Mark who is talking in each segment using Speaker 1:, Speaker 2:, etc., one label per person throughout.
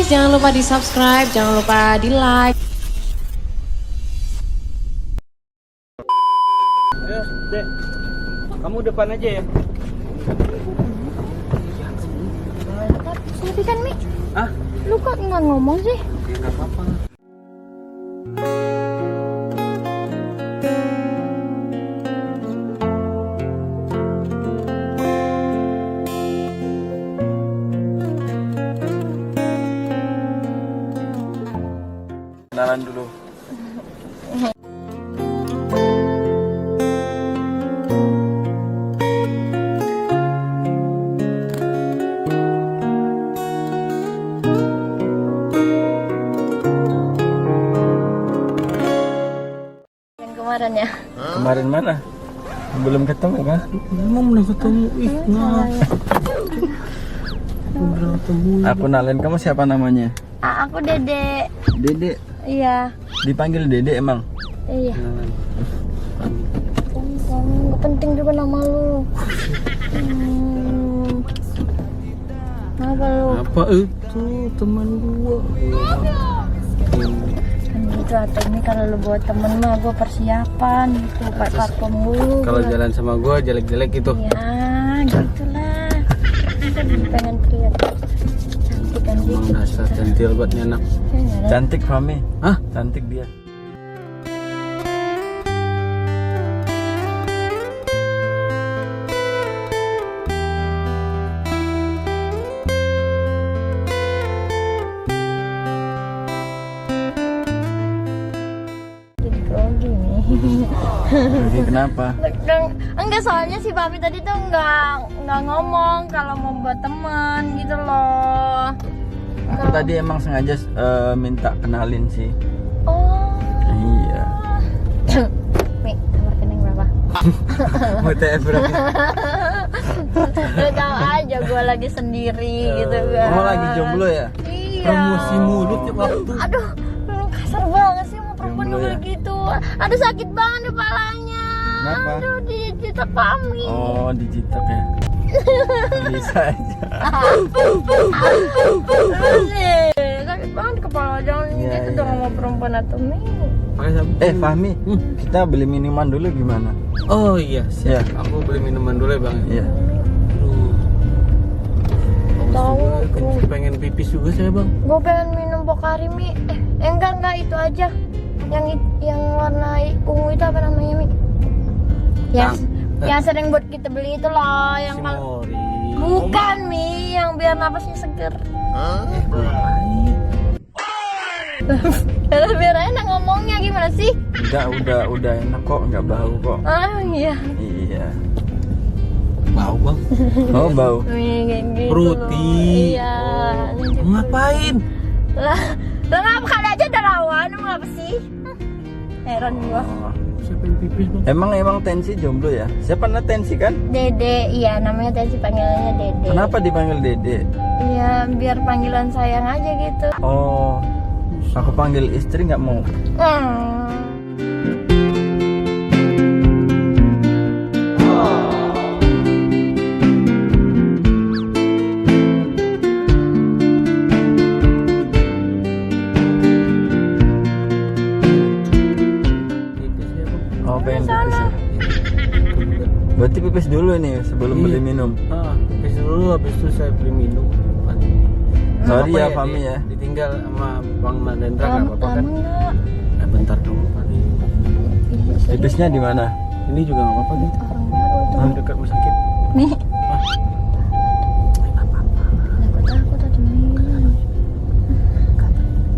Speaker 1: guys, jangan lupa di subscribe, jangan lupa di like.
Speaker 2: Ayo, Dek. Kamu depan aja ya.
Speaker 3: Tapi kan Mi,
Speaker 2: Ah,
Speaker 3: lu kok nggak ngomong sih?
Speaker 2: ya nggak apa-apa. Kenalan dulu.
Speaker 3: Yang kemarin ya.
Speaker 2: Kemarin mana? Belum ketemu kan? Emang belum ketemu. Ih, belum ketemu. Aku nalen, kamu siapa namanya?
Speaker 3: Aku Dede.
Speaker 2: Dede.
Speaker 3: Iya.
Speaker 2: Dipanggil Dede emang?
Speaker 3: Iya. Nggak penting juga nama lu. Apa lu?
Speaker 2: Apa itu teman gua?
Speaker 3: Kan gitu atau ini kalau lu buat temen mah gua persiapan gitu, pakai parfum dulu.
Speaker 2: Kalau jalan sama gua jelek-jelek gitu.
Speaker 3: Ya, gitulah. Kan pengen terlihat cantik kan
Speaker 2: Emang
Speaker 3: dikit.
Speaker 2: dasar centil buat nih anak. Cantik Fami. Hah? Cantik dia.
Speaker 3: Jadi grogi nih.
Speaker 2: Jadi kenapa?
Speaker 3: Enggak, soalnya si Papi tadi tuh nggak ngomong kalau mau buat teman gitu loh.
Speaker 2: Aku tadi emang sengaja minta kenalin sih.
Speaker 3: Oh.
Speaker 2: Iya.
Speaker 3: Mi, nomor rekening berapa?
Speaker 2: Mau TF berapa?
Speaker 3: Lu tahu aja gue lagi sendiri gitu kan.
Speaker 2: Kamu lagi jomblo ya?
Speaker 3: Iya.
Speaker 2: Promosi mulut tiap waktu.
Speaker 3: Aduh, lu kasar banget sih mau perempuan
Speaker 2: Jomblo ya?
Speaker 3: gitu. Aduh, sakit banget kepalanya.
Speaker 2: Kenapa?
Speaker 3: Aduh, dijitak Pami.
Speaker 2: Oh, digitak ya. Bisa aja.
Speaker 3: Sakit banget kepala, jangan
Speaker 2: Iya,
Speaker 3: gitu
Speaker 2: iya.
Speaker 3: dong sama perempuan atau Mi.
Speaker 2: Fahmi, kita beli minuman dulu gimana?
Speaker 4: Oh iya, siap.
Speaker 2: Ya.
Speaker 4: Aku beli minuman dulu ya bang.
Speaker 2: Iya.
Speaker 4: Aduh,
Speaker 3: Tahu,
Speaker 4: pengen pipis juga saya bang.
Speaker 3: gue pengen minum Pocari Mi. Enggak itu aja. Yang warna ungu itu apa namanya Mi? Yang sering buat kita beli itu loh, yang
Speaker 4: Simori.
Speaker 3: bukan Mi, yang biar napasnya seger. Biar enak ngomongnya gimana sih?
Speaker 2: Udah enak kok, nggak bau kok.
Speaker 3: Ah iya.
Speaker 2: Iya.
Speaker 4: Bau bang.
Speaker 2: Oh, bau.
Speaker 3: Kayak gitu
Speaker 4: Fruity.
Speaker 3: loh. Iya.
Speaker 4: Ngapain?
Speaker 3: Lah ngapa kali aja darawan, emang apa sih? Heran gua.
Speaker 2: Oh.
Speaker 4: Siapa yang pipis bang?
Speaker 2: Emang Tensi jomblo ya? Siapa namanya Tensi kan?
Speaker 3: Dede, iya namanya tadi panggilannya Dede.
Speaker 2: Kenapa dipanggil Dede?
Speaker 3: Iya, biar panggilan sayang aja gitu.
Speaker 2: Oh, aku panggil istri nggak mau.
Speaker 4: Pipis ya bang.
Speaker 2: Oh, pengen pipis ya? Berarti pipis dulu nih sebelum beli minum.
Speaker 4: Pipis dulu, habis itu saya beli minum.
Speaker 2: Sorry
Speaker 4: Apa
Speaker 2: ya, Fami ya.
Speaker 4: Ditinggal sama Bang Mandendra nggak apa-apa kan?
Speaker 3: Enggak.
Speaker 4: Nah, bentar dong Fami.
Speaker 2: Pipisnya di mana?
Speaker 4: Ini juga nggak apa-apa nih.
Speaker 3: Orang baru tuh.
Speaker 4: Di dekat rumah sakit.
Speaker 3: Nih. Takut ada minum.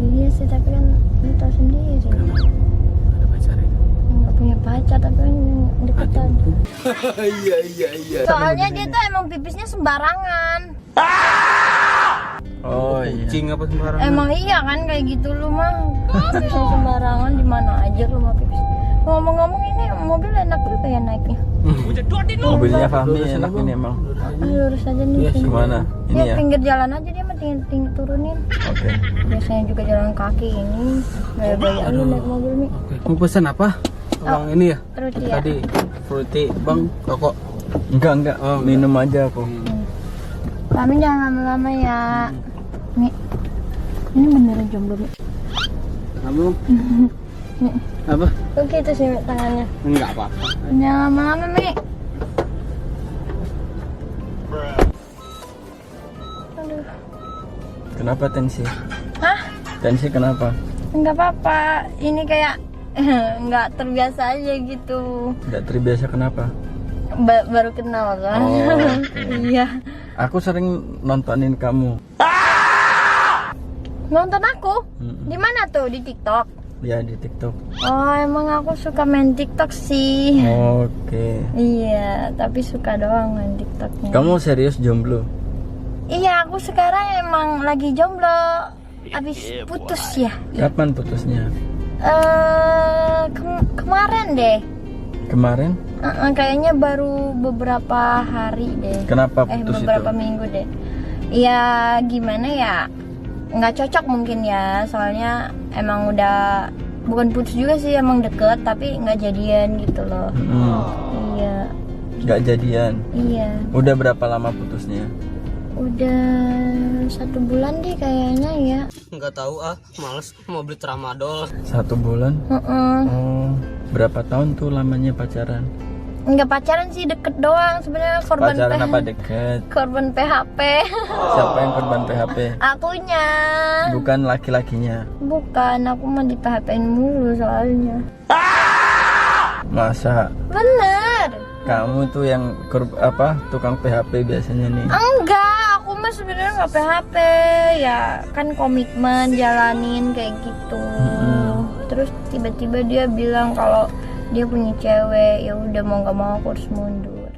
Speaker 3: Iya sih, tapi kan lu tau sendiri.
Speaker 4: Ada pacarnya.
Speaker 3: Nggak punya pacar tapi kan deketan.
Speaker 2: Iya.
Speaker 3: Soalnya dia tuh emang pipisnya sembarangan.
Speaker 2: Oh iya.
Speaker 4: Kucing apa sembarangan?
Speaker 3: Emang iya kan kayak gitu lu mah. Pipisnya sembarangan di mana aja lu mah pipis. Ngomong-ngomong ini mobil enak juga ya naiknya.
Speaker 2: Mobilnya Fahmi enak ini emang.
Speaker 3: Lurus aja nih.
Speaker 4: Iya,
Speaker 3: pinggir.
Speaker 2: Gimana? Ini
Speaker 3: Ya
Speaker 2: ya?
Speaker 3: pinggir jalan aja dia mah tinggal turunin.
Speaker 2: Oke.
Speaker 3: Biasanya juga jalan kaki ini. Gaya-gaya lu naik mobil Mi.
Speaker 4: Oke. Mau pesan apa? Bang ini ya?
Speaker 3: Fruity ya.
Speaker 4: Tadi fruity bang rokok.
Speaker 2: Enggak.
Speaker 4: Oh, enggak.
Speaker 2: Minum aja aku.
Speaker 3: Kami jangan lama-lama ya. Nih. Ini beneran jomblo, Mi.
Speaker 4: Kamu apa?
Speaker 3: Kok gitu sih, Mi, tangannya?
Speaker 4: Enggak apa-apa.
Speaker 3: Jangan lama-lama, Mi. Aduh.
Speaker 2: Kenapa tensi?
Speaker 3: Hah?
Speaker 2: Tensi kenapa?
Speaker 3: Enggak apa-apa. Ini kayak nggak terbiasa aja gitu.
Speaker 2: Nggak terbiasa kenapa?
Speaker 3: Baru kenal kan?
Speaker 2: Oh,
Speaker 3: Iya.
Speaker 2: Aku sering nontonin kamu.
Speaker 3: Nonton aku?
Speaker 2: Mm-mm.
Speaker 3: Di mana tuh? Di TikTok?
Speaker 2: Ya di TikTok.
Speaker 3: Oh, emang aku suka main TikTok sih.
Speaker 2: Oke.
Speaker 3: Iya, tapi suka doang main TikToknya.
Speaker 2: Kamu serius jomblo?
Speaker 3: Iya, aku sekarang emang lagi jomblo. Abis putus ya.
Speaker 2: Kapan putusnya?
Speaker 3: Kemarin deh.
Speaker 2: Kemarin?
Speaker 3: Kayaknya baru beberapa hari deh.
Speaker 2: Kenapa putus
Speaker 3: beberapa
Speaker 2: itu?
Speaker 3: minggu deh. Ya gimana ya? Nggak cocok mungkin ya. Soalnya emang udah bukan putus juga sih, emang deket tapi nggak jadian gitu loh. Iya.
Speaker 2: Nggak jadian.
Speaker 3: Iya.
Speaker 2: Udah berapa lama putusnya?
Speaker 3: Udah 1 bulan deh kayaknya ya.
Speaker 4: Enggak tahu males mau beli tramadol.
Speaker 2: 1 bulan? Oh, berapa tahun tuh lamanya pacaran?
Speaker 3: Nggak pacaran sih, deket doang sebenarnya. Korban
Speaker 2: Pacaran apa deket?
Speaker 3: korban PHP.
Speaker 2: Siapa yang korban PHP?
Speaker 3: Akunya.
Speaker 2: Bukan laki-lakinya.
Speaker 3: Bukan, aku mah di PHP-in mulu soalnya.
Speaker 2: Masa
Speaker 3: Bener.
Speaker 2: kamu tuh yang tukang PHP biasanya nih?
Speaker 3: Enggak, aku mah sebenarnya nggak PHP. Ya kan komitmen jalanin kayak gitu. Terus tiba-tiba dia bilang kalau dia punya cewek, ya udah mau nggak mau aku harus mundur.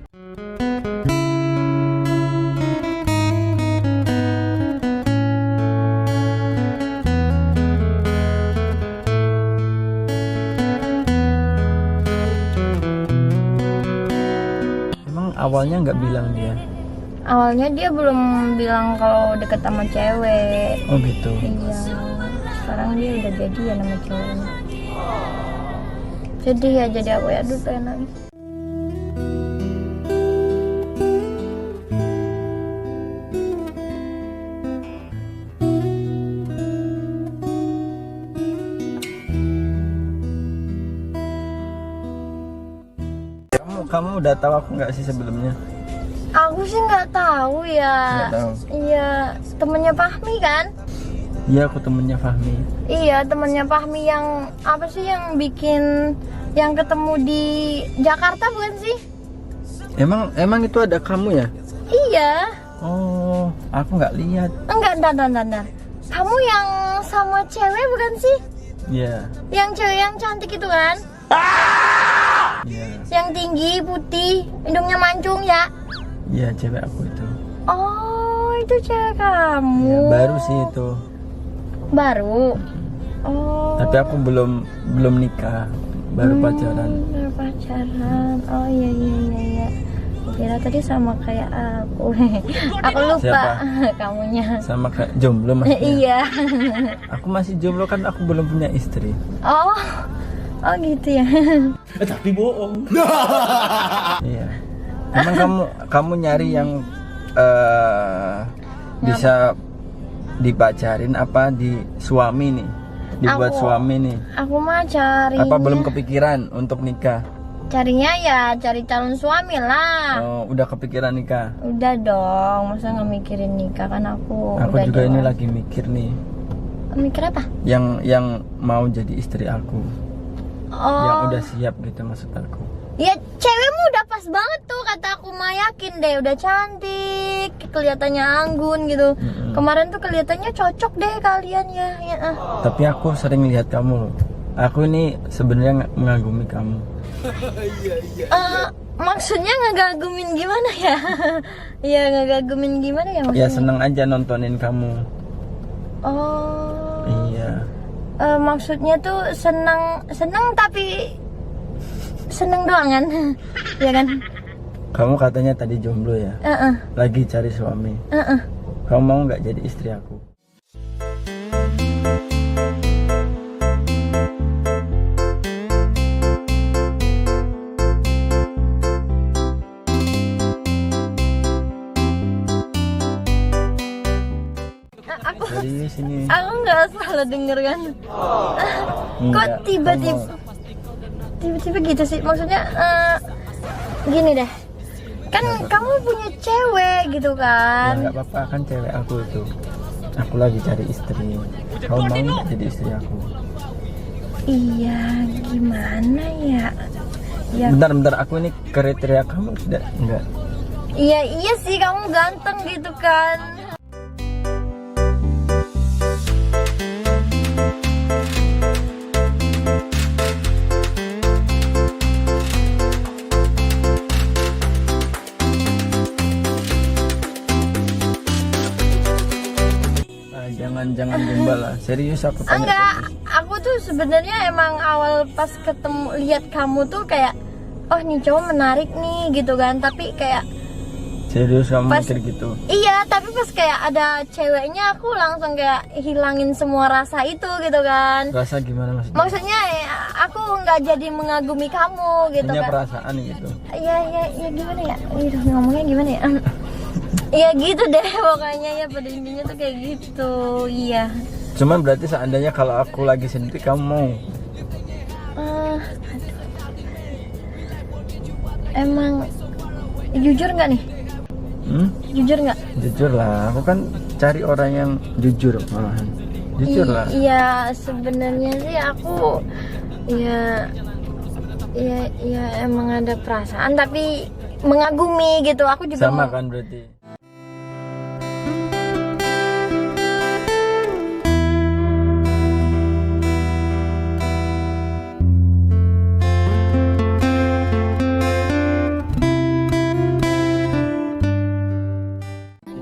Speaker 2: Emang awalnya nggak bilang dia?
Speaker 3: Awalnya dia belum bilang kalau deket sama cewek.
Speaker 2: Oh gitu.
Speaker 3: Iya, sekarang dia udah jadian sama ceweknya. Sedih ya jadi aku ya, aduh pengen nangis.
Speaker 2: Kamu udah tahu aku nggak sih sebelumnya?
Speaker 3: Aku sih nggak tahu ya.
Speaker 2: Nggak tahu.
Speaker 3: Iya, temennya Fahmi kan?
Speaker 2: Iya, aku temennya Fahmi.
Speaker 3: Iya, temennya Fahmi yang apa sih yang bikin yang ketemu di Jakarta bukan sih?
Speaker 2: Emang itu ada kamu ya?
Speaker 3: Iya.
Speaker 2: Oh, aku nggak lihat.
Speaker 3: Enggak, entar. Kamu yang sama cewek bukan sih?
Speaker 2: Iya.
Speaker 3: Yang cewek yang cantik itu kan?
Speaker 2: Iya.
Speaker 3: Yang tinggi, putih, hidungnya mancung ya?
Speaker 2: Iya, cewek aku itu.
Speaker 3: Oh, itu cewek kamu.
Speaker 2: Ya, baru sih itu.
Speaker 3: Baru. Oh.
Speaker 2: Tapi aku belum nikah, baru pacaran.
Speaker 3: Baru pacaran. Oh iya. Kira tadi sama kayak aku. Aku lupa.
Speaker 2: Siapa?
Speaker 3: Kamunya.
Speaker 2: Sama kayak jomblo maksudnya.
Speaker 3: Iya.
Speaker 2: Aku masih jomblo kan, aku belum punya istri.
Speaker 3: Oh gitu ya.
Speaker 4: Tapi bohong.
Speaker 2: Iya. Emang kamu nyari yang bisa dipacarin apa di suami nih? Dibuat suami nih.
Speaker 3: Aku mah carinya.
Speaker 2: Apa belum kepikiran untuk nikah?
Speaker 3: Carinya ya cari calon suami lah.
Speaker 2: Oh, udah kepikiran nikah?
Speaker 3: Udah dong, masa nggak mikirin nikah kan aku.
Speaker 2: Aku
Speaker 3: udah
Speaker 2: juga ini
Speaker 3: dewasa.
Speaker 2: lagi mikir nih.
Speaker 3: Mikir apa?
Speaker 2: Yang mau jadi istri aku.
Speaker 3: Oh.
Speaker 2: Yang udah siap gitu maksud aku.
Speaker 3: Ya cewekmu udah pas banget tuh, kata aku mah, yakin deh, udah cantik, kelihatannya anggun gitu. Kemarin tuh kelihatannya cocok deh kalian ya.
Speaker 2: Tapi aku sering lihat kamu loh. Aku ini sebenarnya mengagumi kamu.
Speaker 3: Maksudnya ngagagumin gimana ya? Ya ngagagumin gimana ya maksudnya?
Speaker 2: Ya seneng aja nontonin kamu.
Speaker 3: Oh.
Speaker 2: Iya.
Speaker 3: Maksudnya tuh senang tapi seneng doang kan? Ya kan?
Speaker 2: Kamu katanya tadi jomblo ya? Lagi cari suami. Kamu mau nggak jadi istri aku?
Speaker 3: Aku
Speaker 2: Serius ini.
Speaker 3: enggak, salah denger kan? Kok
Speaker 2: Enggak,
Speaker 3: tiba-tiba gitu sih? Maksudnya gini deh, kan kamu punya cewek gitu
Speaker 2: ya
Speaker 3: kan?
Speaker 2: nggak apa-apa kan, cewek aku itu. Aku lagi cari istri. Kau mau nggak jadi istri aku?
Speaker 3: Iya, gimana ya? Ya,
Speaker 2: Bentar, aku ini kriteria kamu tidak? Enggak.
Speaker 3: iya sih, kamu ganteng gitu kan?
Speaker 2: Jangan gombal lah. Serius aku tanya.
Speaker 3: Enggak,
Speaker 2: serius.
Speaker 3: aku tuh sebenarnya emang awal pas ketemu lihat kamu tuh kayak, oh nih cowok menarik nih gitu kan, tapi kayak
Speaker 2: Serius kamu
Speaker 3: pas-
Speaker 2: mikir gitu?
Speaker 3: iya, tapi pas kayak ada ceweknya aku langsung kayak hilangin semua rasa itu gitu kan.
Speaker 2: Rasa gimana maksudnya?
Speaker 3: Maksudnya aku nggak jadi mengagumi kamu gitu
Speaker 2: Punya
Speaker 3: kan.
Speaker 2: perasaan gitu.
Speaker 3: Iya gimana ya? Aduh, ngomongnya gimana ya? Iya gitu deh pokoknya ya, pada intinya tuh kayak gitu. Iya.
Speaker 2: Cuman berarti seandainya kalau aku lagi sendiri kamu mau?
Speaker 3: Aduh. Emang jujur nggak nih? Jujur nggak?
Speaker 2: Jujur lah, aku kan cari orang yang jujur malahan. Jujur lah.
Speaker 3: Iya, sebenarnya sih aku ya emang ada perasaan tapi mengagumi gitu. Aku juga
Speaker 2: Sama
Speaker 3: mau-
Speaker 2: kan berarti.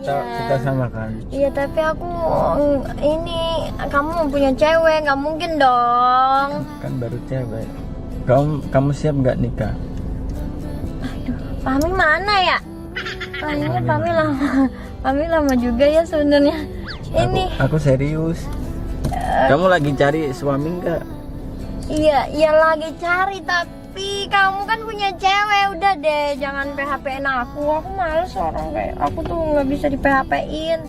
Speaker 2: Kita sama kan.
Speaker 3: Iya, tapi aku ini kamu punya cewek, nggak mungkin dong.
Speaker 2: Kan baru cewek. Kamu siap nggak nikah?
Speaker 3: Pami mana ya? Kayaknya Pami lama. Pami lama juga ya sebenarnya. Ini
Speaker 2: Aku serius. Kamu lagi cari suami nggak?
Speaker 3: iya lagi cari, tapi kamu kan punya cewek. Udah deh, jangan PHP-in aku. Aku males orang kayak aku tuh nggak bisa di PHP-in.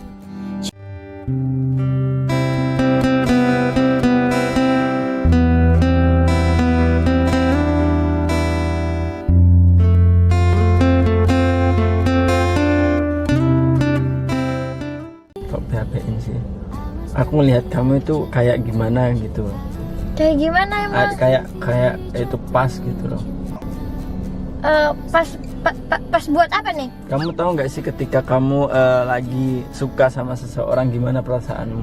Speaker 2: Kok PHP-in sih? Aku melihat kamu itu kayak gimana gitu.
Speaker 3: Kayak gimana emang?
Speaker 2: Kayak itu pas gitu loh.
Speaker 3: Pas buat apa nih?
Speaker 2: Kamu tahu nggak sih ketika kamu lagi suka sama seseorang gimana perasaanmu?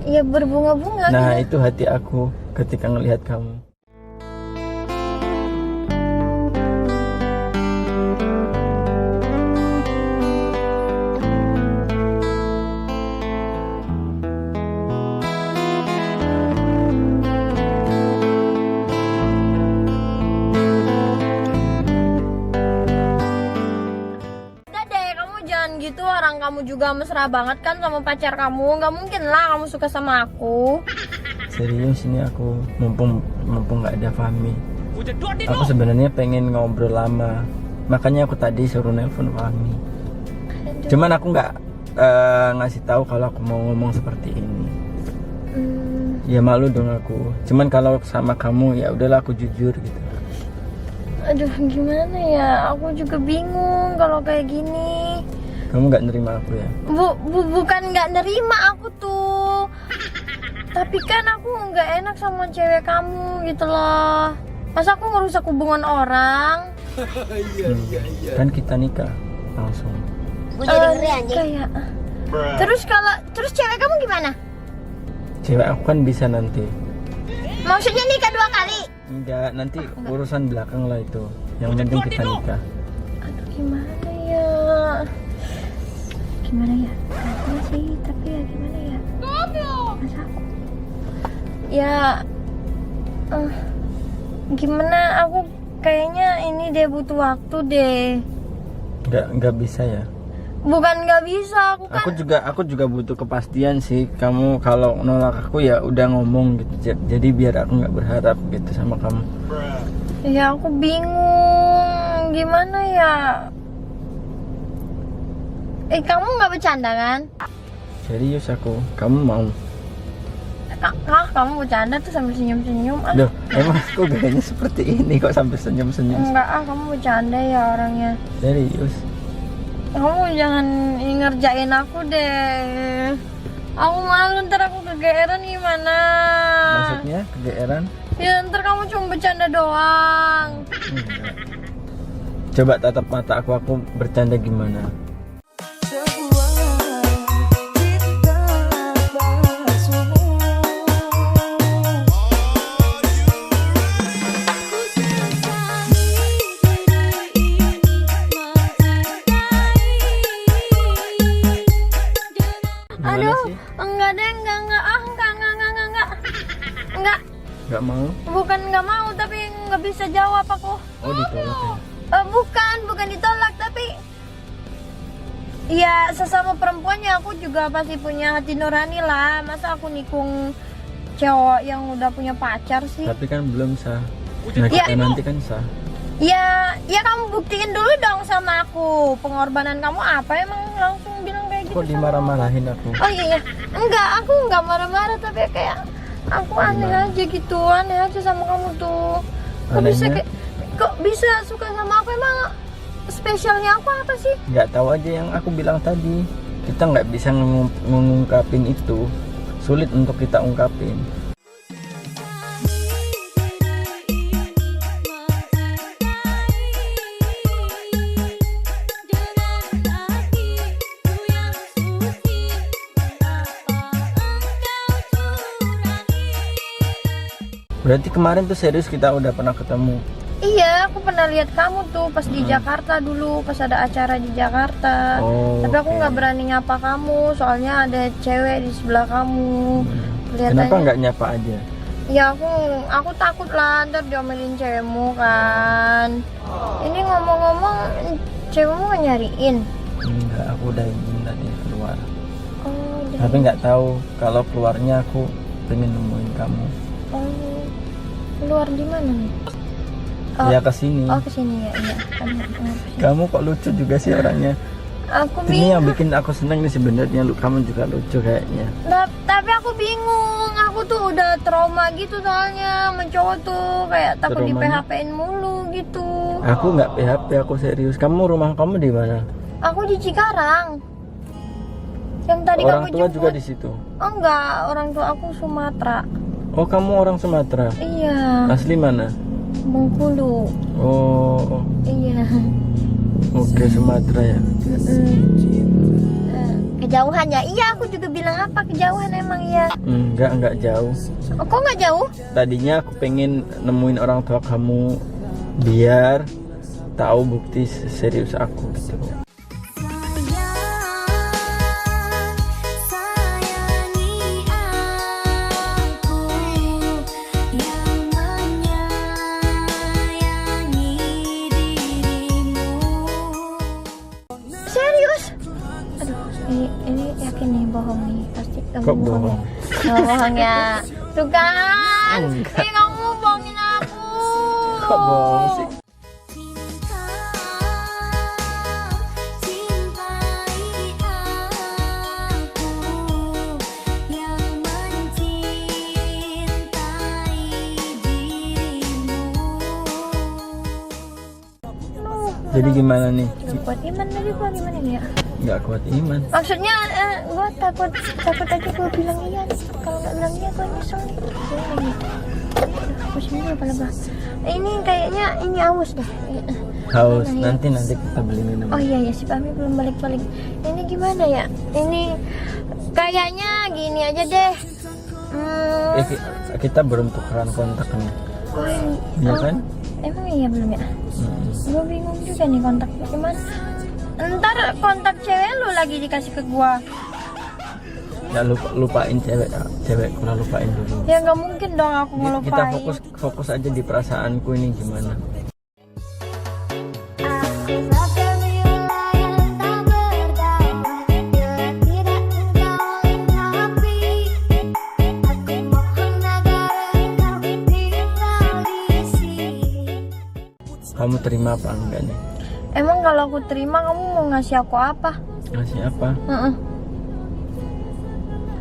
Speaker 3: Ya berbunga-bunga.
Speaker 2: Nah
Speaker 3: gitu.
Speaker 2: itu hati aku ketika ngelihat kamu.
Speaker 3: Udah deh, kamu jangan gitu. Orang kamu juga mesra banget kan sama pacar kamu. Nggak mungkin lah kamu suka sama aku.
Speaker 2: Serius ini aku mumpung nggak ada Fahmi. Aku sebenarnya pengen ngobrol lama. Makanya aku tadi suruh nelpon Fahmi. Cuman aku nggak ngasih tahu kalau aku mau ngomong seperti ini. Ya malu dong aku. Cuman kalau sama kamu ya udahlah aku jujur gitu.
Speaker 3: Aduh, gimana ya? Aku juga bingung kalau kayak gini.
Speaker 2: Kamu nggak nerima aku ya?
Speaker 3: Bukan nggak nerima aku tuh. Tapi kan aku nggak enak sama cewek kamu gitu loh. Masa aku ngerusak hubungan orang?
Speaker 2: Kan kita nikah langsung.
Speaker 3: Kayak. Terus cewek kamu gimana?
Speaker 2: Cewek aku kan bisa nanti.
Speaker 3: Maksudnya nikah 2 kali?
Speaker 2: Enggak, nanti urusan belakang lah itu. Yang penting kita nikah.
Speaker 3: Aduh, gimana ya? Gimana ya? Aku sih, tapi ya gimana ya? Masa aku? Ya, gimana? Aku kayaknya ini deh butuh waktu deh.
Speaker 2: Enggak bisa ya.
Speaker 3: Bukan nggak bisa, aku kan.
Speaker 2: Aku juga butuh kepastian sih. Kamu kalau nolak aku ya udah ngomong gitu. Jadi biar aku nggak berharap gitu sama kamu.
Speaker 3: Ya aku bingung, gimana ya? Kamu nggak bercanda kan?
Speaker 2: Serius aku, kamu mau?
Speaker 3: Kamu bercanda tuh sambil senyum-senyum.
Speaker 2: Loh, emang aku gayanya seperti ini kok sampai senyum-senyum?
Speaker 3: Enggak kamu bercanda ya orangnya.
Speaker 2: Serius.
Speaker 3: Kamu jangan ngerjain aku deh. Aku malu ntar aku kegeeran gimana?
Speaker 2: Maksudnya kegeeran?
Speaker 3: Ya ntar kamu cuma bercanda doang.
Speaker 2: Enggak. Coba tatap mata aku bercanda gimana? Gimana
Speaker 3: Aduh,
Speaker 2: sih?
Speaker 3: enggak deh, enggak. Enggak,
Speaker 2: Gak mau?
Speaker 3: bukan enggak mau, tapi enggak bisa jawab aku.
Speaker 2: Oh, ditolak ya?
Speaker 3: Bukan ditolak, tapi ya sesama perempuannya aku juga pasti punya hati nurani lah. Masa aku nikung cowok yang udah punya pacar sih?
Speaker 2: Tapi kan belum sah. Nah,
Speaker 3: Ya,
Speaker 2: kita nanti kan sah.
Speaker 3: Ya kamu buktiin dulu dong sama aku. Pengorbanan kamu apa? Emang langsung bilang kayak gitu
Speaker 2: Kok
Speaker 3: sama
Speaker 2: dimarah-marahin aku?
Speaker 3: Oh iya, enggak, aku enggak marah-marah, tapi kayak aku aneh aja gitu, aneh aja sama kamu tuh.
Speaker 2: Anehnya?
Speaker 3: Kok bisa suka sama aku? Emang spesialnya aku apa sih?
Speaker 2: Nggak tahu aja yang aku bilang tadi. Kita nggak bisa mengungkapin itu. Sulit untuk kita ungkapin. Berarti kemarin tuh serius kita udah pernah ketemu.
Speaker 3: Iya, aku pernah lihat kamu tuh pas di Jakarta dulu, pas ada acara di Jakarta.
Speaker 2: Oh,
Speaker 3: Tapi aku
Speaker 2: oke.
Speaker 3: nggak berani nyapa kamu, soalnya ada cewek di sebelah kamu.
Speaker 2: Kenapa nggak nyapa aja?
Speaker 3: Ya aku takut lah ntar diomelin cewekmu kan. Ini ngomong-ngomong, cewekmu nggak nyariin?
Speaker 2: Enggak, aku udah izin tadi keluar.
Speaker 3: Oh, udah.
Speaker 2: Tapi nggak tahu kalau keluarnya aku pengen nemuin kamu.
Speaker 3: Oh, keluar di mana nih?
Speaker 2: Ya kesini.
Speaker 3: Oh, kesini ya, iya. Kesini.
Speaker 2: Kamu kok lucu juga sih orangnya.
Speaker 3: Aku
Speaker 2: Ini
Speaker 3: bingung.
Speaker 2: yang bikin aku seneng nih sebenarnya. Kamu juga lucu kayaknya.
Speaker 3: Tapi aku bingung. Aku tuh udah trauma gitu soalnya mencowok tuh kayak takut di
Speaker 2: Traumanya?
Speaker 3: PHP-in mulu gitu.
Speaker 2: Aku nggak PHP, aku serius. Rumah kamu di mana?
Speaker 3: Aku di Cikarang. Yang tadi
Speaker 2: Orang
Speaker 3: kamu
Speaker 2: tua
Speaker 3: jemput.
Speaker 2: juga di situ.
Speaker 3: Oh enggak, orang tua aku Sumatera.
Speaker 2: Oh, kamu orang Sumatera.
Speaker 3: Iya,
Speaker 2: Asli mana?
Speaker 3: Bengkulu.
Speaker 2: Oh,
Speaker 3: Iya.
Speaker 2: oke, Sumatera ya.
Speaker 3: Kejauhan ya? Iya, aku juga bilang apa kejauhan emang ya.
Speaker 2: Enggak jauh.
Speaker 3: Oh, kok nggak jauh?
Speaker 2: Tadinya aku pengen nemuin orang tua kamu biar tahu bukti serius aku gitu.
Speaker 3: Serius? Aduh, ini yakin nih bohong nih pasti. Kamu
Speaker 2: Kok bohong?
Speaker 3: Ya? Oh, bohong ya. Tuh kan?
Speaker 2: Enggak.
Speaker 3: Kamu bohongin aku.
Speaker 2: Kok bohong sih? Jadi gimana nih?
Speaker 3: Gak kuat iman tadi gua gimana nih ya?
Speaker 2: Nggak kuat iman.
Speaker 3: Maksudnya gua takut aja gua bilang iya nih. Kalau nggak bilang iya gua nyesel nih. Gimana nih? Aduh, pusing dulu kepala gua. Ini kayaknya ini aus deh.
Speaker 2: Haus.
Speaker 3: Gimana ya?
Speaker 2: Nanti kita beli minum.
Speaker 3: Oh iya ya si Pami belum balik-balik. Ini gimana ya? Ini kayaknya gini aja deh.
Speaker 2: Kita belum tukeran kontak nih.
Speaker 3: Oh,
Speaker 2: Iya kan?
Speaker 3: Emang iya belum ya? Gue bingung juga nih kontaknya gimana. Ntar kontak cewek lu lagi dikasih ke gua.
Speaker 2: Ya lupain cewekku lah, lupain dulu.
Speaker 3: Ya nggak mungkin dong aku ngelupain.
Speaker 2: Kita fokus aja di perasaanku ini gimana. Kamu terima apa enggak nih?
Speaker 3: Emang kalau aku terima kamu mau ngasih aku apa?
Speaker 2: Ngasih apa?
Speaker 3: Heeh.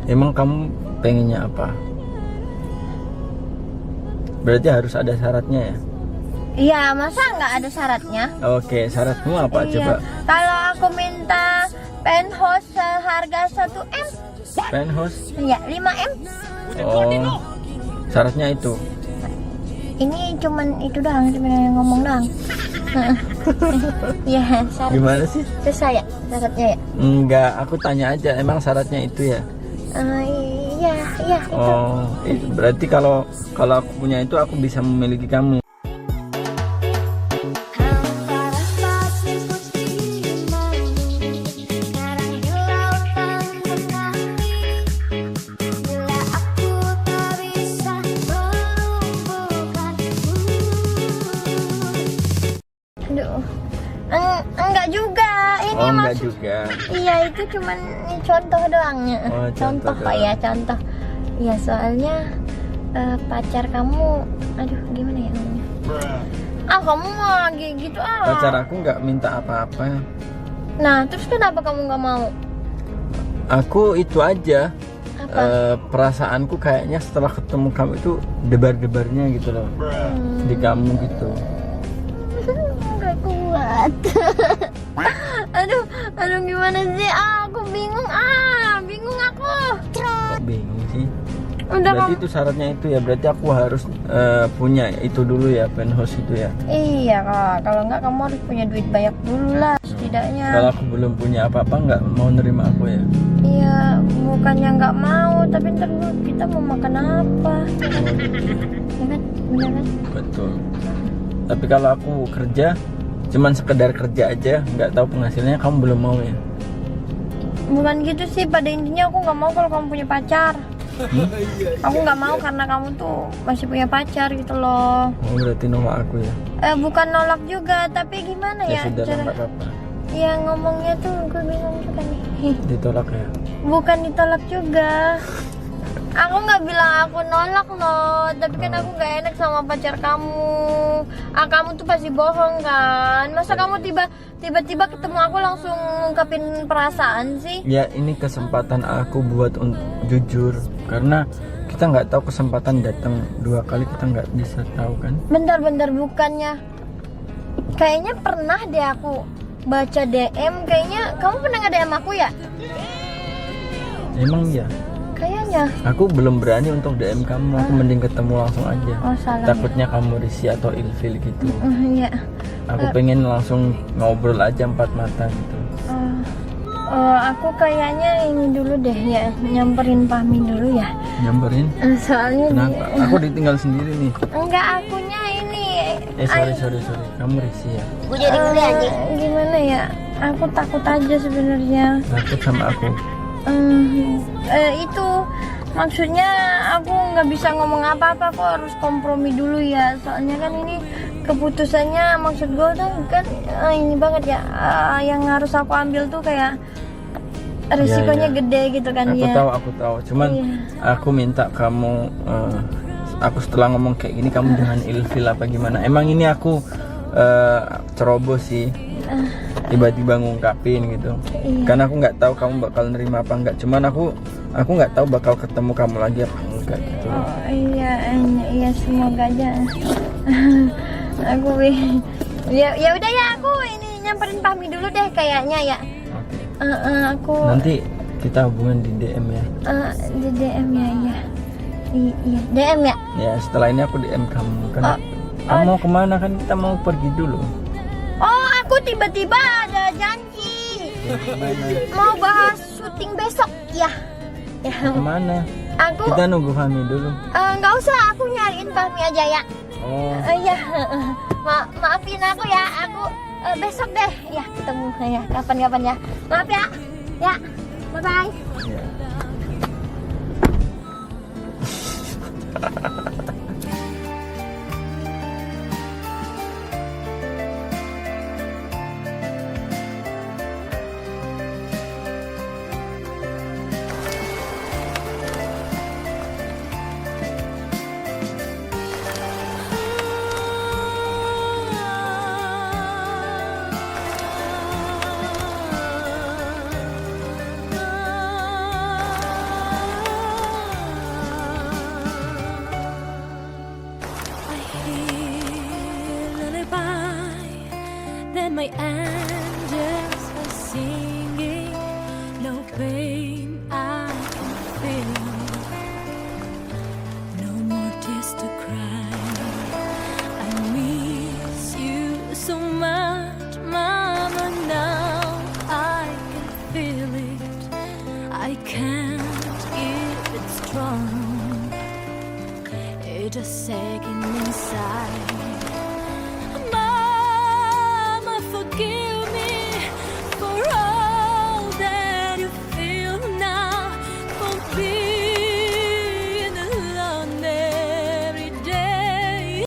Speaker 2: Emang kamu pengennya apa? Berarti harus ada syaratnya ya?
Speaker 3: Iya, masa nggak ada syaratnya?
Speaker 2: Oke, syaratmu apa
Speaker 3: Iya.
Speaker 2: coba?
Speaker 3: Kalau aku minta penthouse seharga 1M,
Speaker 2: Penthouse?
Speaker 3: ya 5M.
Speaker 2: Oh, syaratnya itu.
Speaker 3: Ini cuman itu doang, cuman yang ngomong doang. Ya, syarat.
Speaker 2: Gimana sih?
Speaker 3: Susah ya syaratnya ya?
Speaker 2: Enggak, aku tanya aja, emang syaratnya itu ya?
Speaker 3: Iya, iya itu.
Speaker 2: Oh, berarti kalau aku punya itu aku bisa memiliki kamu.
Speaker 3: Aduh. Enggak juga. Ini
Speaker 2: Oh, enggak
Speaker 3: maksud-
Speaker 2: juga.
Speaker 3: Iya, itu cuman contoh doang ya.
Speaker 2: Oh,
Speaker 3: contoh
Speaker 2: contoh
Speaker 3: Pak ya,
Speaker 2: doang.
Speaker 3: contoh. Iya, soalnya pacar kamu, aduh gimana ya namanya? Kamu mah gitu
Speaker 2: Pacar aku nggak minta apa-apa.
Speaker 3: Nah, terus kenapa kamu nggak mau?
Speaker 2: Aku itu aja.
Speaker 3: Apa?
Speaker 2: Perasaanku kayaknya setelah ketemu kamu itu debar-debarnya gitu loh di kamu gitu.
Speaker 3: Nggak kuat. aduh gimana sih? Aku bingung. Bingung aku.
Speaker 2: Kok bingung sih?
Speaker 3: Udah
Speaker 2: Berarti itu syaratnya itu ya. Berarti aku harus punya itu dulu ya, penthouse itu ya.
Speaker 3: Iya kak, kalau nggak kamu harus punya duit banyak dulu lah setidaknya.
Speaker 2: Kalau aku belum punya apa-apa nggak mau nerima aku ya.
Speaker 3: Iya, bukannya nggak mau, tapi ntar dulu kita mau makan apa? Ya kan, bener kan?
Speaker 2: Betul. Tapi kalau aku kerja, cuman sekedar kerja aja, nggak tahu penghasilannya, kamu belum mau ya?
Speaker 3: Bukan gitu sih, pada intinya aku nggak mau kalau kamu punya pacar. Aku nggak mau karena kamu tuh masih punya pacar gitu loh.
Speaker 2: Oh, berarti nolak aku ya?
Speaker 3: Bukan nolak juga, tapi gimana
Speaker 2: Ya
Speaker 3: ya?
Speaker 2: sudah,
Speaker 3: cara-
Speaker 2: nggak apa-apa.
Speaker 3: Ya ngomongnya tuh gue bingung juga nih.
Speaker 2: Ditolak ya?
Speaker 3: Bukan ditolak juga. Aku nggak bilang aku nolak loh, tapi kan aku nggak enak sama pacar kamu. Kamu tuh pasti bohong kan? Masa kamu tiba-tiba ketemu aku langsung ngungkapin perasaan sih?
Speaker 2: Ya ini kesempatan aku buat jujur, karena kita nggak tahu kesempatan datang 2 kali, kita nggak bisa tahu kan?
Speaker 3: Bentar-bentar, bukannya kayaknya pernah deh aku baca DM, kayaknya kamu pernah nge-DM aku ya?
Speaker 2: Emang ya?
Speaker 3: Kayaknya.
Speaker 2: Aku belum berani untuk DM kamu, aku mending ketemu langsung aja.
Speaker 3: Oh salah.
Speaker 2: Takutnya kamu risih atau ilfil gitu.
Speaker 3: Iya.
Speaker 2: Aku pengen langsung ngobrol aja 4 mata gitu.
Speaker 3: Aku kayaknya ini dulu deh ya, nyamperin Fahmi dulu ya.
Speaker 2: Nyamperin?
Speaker 3: Soalnya
Speaker 2: Kenapa? Aku ditinggal sendiri nih.
Speaker 3: enggak, akunya ini.
Speaker 2: Sorry. Kamu risih ya?
Speaker 3: Gimana ya? Aku takut aja sebenarnya.
Speaker 2: Takut sama aku.
Speaker 3: Itu maksudnya aku nggak bisa ngomong apa-apa, aku harus kompromi dulu ya. Soalnya kan ini keputusannya, maksud gue kan ini banget ya. Yang harus aku ambil tuh kayak resikonya
Speaker 2: Iya.
Speaker 3: gede gitu kan ya.
Speaker 2: Aku tahu. Cuman
Speaker 3: Iya.
Speaker 2: aku minta kamu, aku setelah ngomong kayak gini kamu jangan ilfil apa gimana. Emang ini aku ceroboh sih, tiba-tiba ngungkapin gitu.
Speaker 3: Iya.
Speaker 2: Karena aku nggak tahu kamu bakal nerima apa enggak. Cuman aku nggak tahu bakal ketemu kamu lagi apa enggak gitu.
Speaker 3: Oh iya semoga aja. Aku ya udah ya, aku ini nyamperin Fahmi dulu deh kayaknya ya.
Speaker 2: Oke.
Speaker 3: Aku
Speaker 2: Nanti kita hubungan di DM ya.
Speaker 3: di DM ya. Iya DM ya.
Speaker 2: Ya setelah ini aku DM kamu. Kan kamu mau kemana, kan kita mau pergi dulu.
Speaker 3: Oh, aku tiba-tiba ada janji mau bahas syuting besok ya. Ya.
Speaker 2: Kemana?
Speaker 3: Aku
Speaker 2: Kita nunggu Fahmi dulu.
Speaker 3: nggak usah, aku nyariin Fahmi aja ya.
Speaker 2: Oh.
Speaker 3: Iya. Maafin aku ya, aku besok deh ya ketemu ya, kapan-kapan ya. Maaf ya. Ya. Bye bye.
Speaker 2: Ya.
Speaker 5: by, then my angels are singing. No pain I can feel, no more tears to cry. I miss you so much, Mama. Now I can feel it, I can't keep it strong. It's just sagging inside.